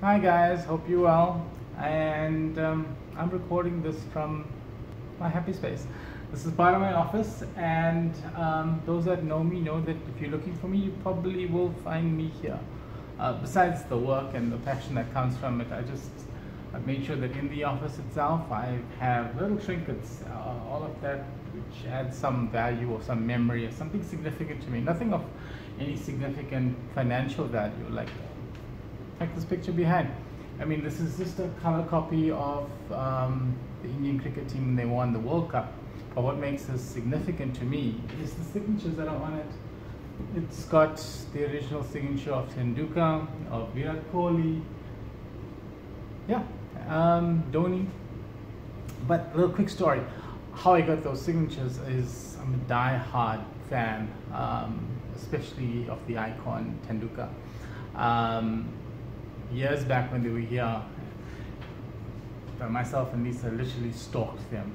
Hi guys, hope you're well. And I'm recording this from my happy space. This is part of my office, and those that know me know that if you're looking for me, you probably will find me here. Besides the work and the passion that comes from it, I've made sure that in the office itself I have little trinkets, all of that which adds some value or some memory or something significant to me. Nothing of any significant financial value, like this picture behind. I mean, this is just a color copy of the Indian cricket team when they won the World Cup. But what makes this significant to me is the signatures that are on it. It's got the original signature of Tendulkar, of Virat Kohli, Dhoni. But a little quick story. How I got those signatures is I'm a die-hard fan, especially of the icon Tendulkar. Years back when they were here, myself and Lisa literally stalked them.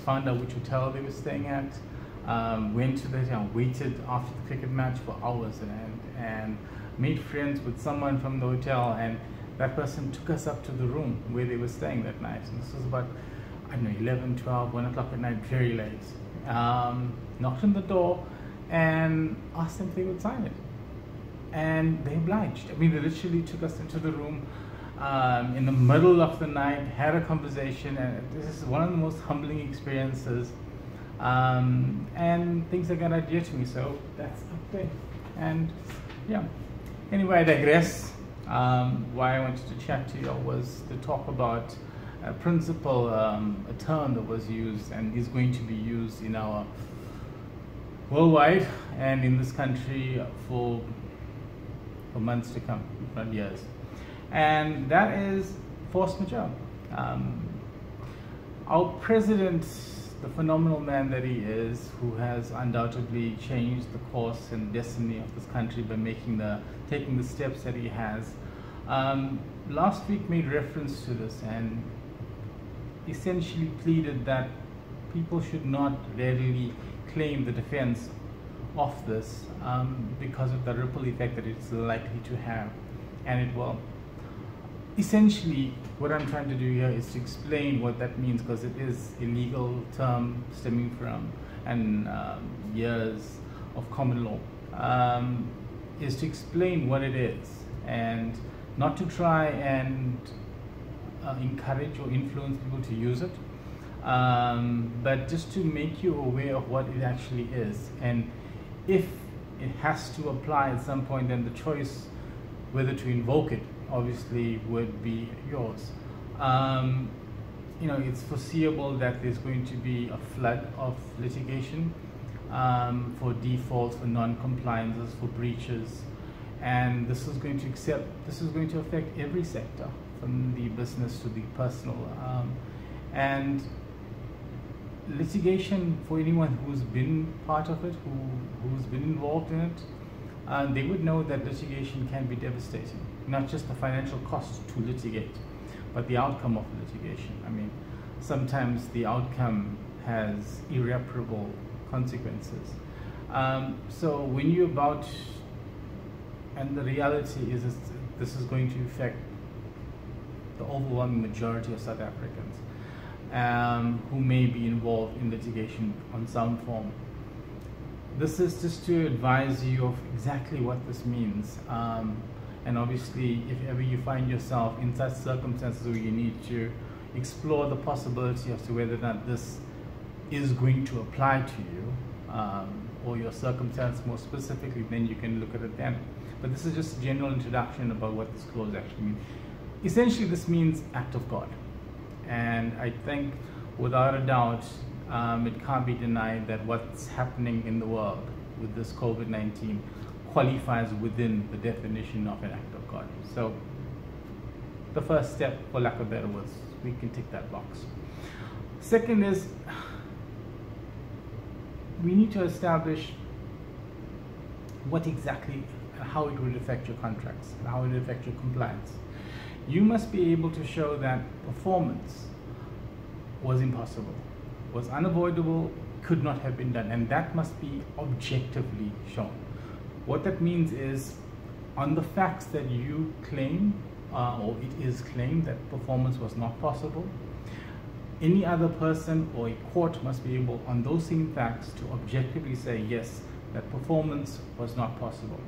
Found out which hotel they were staying at, went to the hotel, waited after the cricket match for hours, and made friends with someone from the hotel, and that person took us up to the room where they were staying that night. And this was about, I don't know, 11, 12, 1 o'clock at night, very late. Knocked on the door and asked them if they would sign it. And they obliged. I mean, they literally took us into the room in the middle of the night, had a conversation, and this is one of the most humbling experiences. And things that got dear to me, so that's up there. And yeah, anyway, I digress. Why I wanted to chat to you was to talk about a principle, a term that was used and is going to be used in our worldwide and in this country for months to come, not years, and that is force majeure. Our president, the phenomenal man that he is, who has undoubtedly changed the course and destiny of this country by taking the steps that he has, last week made reference to this and essentially pleaded that people should not readily claim the defense of this because of the ripple effect that it's likely to have, and it will. Essentially, what I'm trying to do here is to explain what that means, because it is a legal term stemming from years of common law, is to explain what it is, and not to try and encourage or influence people to use it, but just to make you aware of what it actually is. And if it has to apply at some point, then the choice whether to invoke it obviously would be yours. It's foreseeable that there's going to be a flood of litigation for defaults, for non-compliances, for breaches, and this is going to affect every sector, from the business to the personal, and litigation, for anyone who's been part of it, who's been involved in it, they would know that litigation can be devastating. Not just the financial cost to litigate, but the outcome of litigation. I mean, sometimes the outcome has irreparable consequences. So when you're and the reality is this is going to affect the overwhelming majority of South Africans who may be involved in litigation on some form. This is just to advise you of exactly what this means. And obviously, if ever you find yourself in such circumstances where you need to explore the possibility as to whether or not this is going to apply to you, or your circumstance more specifically, then you can look at it then. But this is just a general introduction about what this clause actually means. Essentially, this means act of God. And I think, without a doubt, it can't be denied that what's happening in the world with this COVID-19 qualifies within the definition of an act of God. So the first step, for lack of better words, we can tick that box. Second is, we need to establish what exactly and how it will affect your contracts, and how it will affect your compliance. You must be able to show that performance was impossible, was unavoidable, could not have been done, and that must be objectively shown. What that means is, on the facts that you claim, or it is claimed that performance was not possible, any other person or a court must be able, on those same facts, to objectively say yes, that performance was not possible.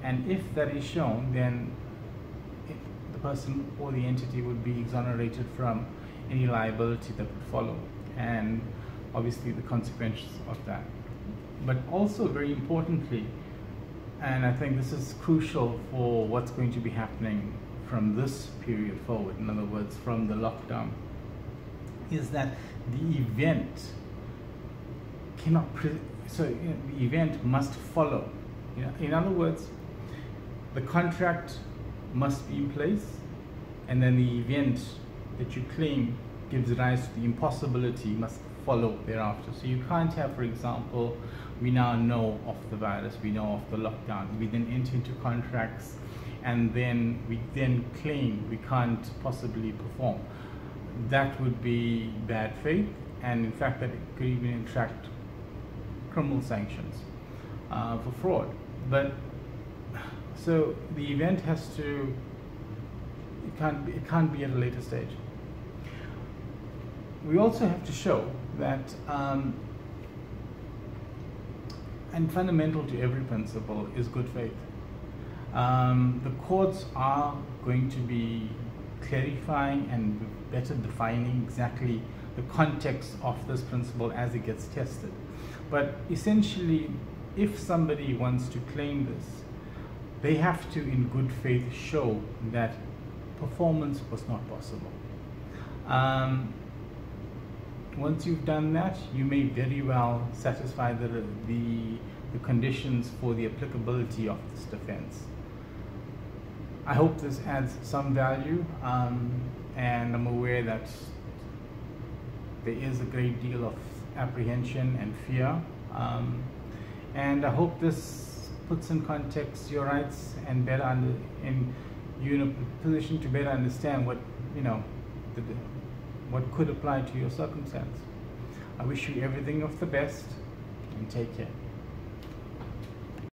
And if that is shown, then the person or the entity would be exonerated from any liability that would follow, and obviously the consequences of that. But also, very importantly, and I think this is crucial for what's going to be happening from this period forward, in other words, from the lockdown, is that the event cannot, the event must follow. In other words, the contract must be in place, and then the event that you claim gives rise to the impossibility must follow thereafter. So you can't have, for example, we now know of the virus, we know of the lockdown, we then enter into contracts, and then we then claim we can't possibly perform. That would be bad faith, and in fact that it could even attract criminal sanctions for fraud. But so the event has to, it can't be at a later stage. We also have to show that, and fundamental to every principle is good faith. The courts are going to be clarifying and better defining exactly the context of this principle as it gets tested. But essentially, if somebody wants to claim this, they have to, in good faith, show that performance was not possible. Once you've done that, you may very well satisfy the conditions for the applicability of this defense. I hope this adds some value, and I'm aware that there is a great deal of apprehension and fear, and I hope this puts in context your rights and better you're in a position to better understand what what could apply to your circumstance. I wish you everything of the best, and take care.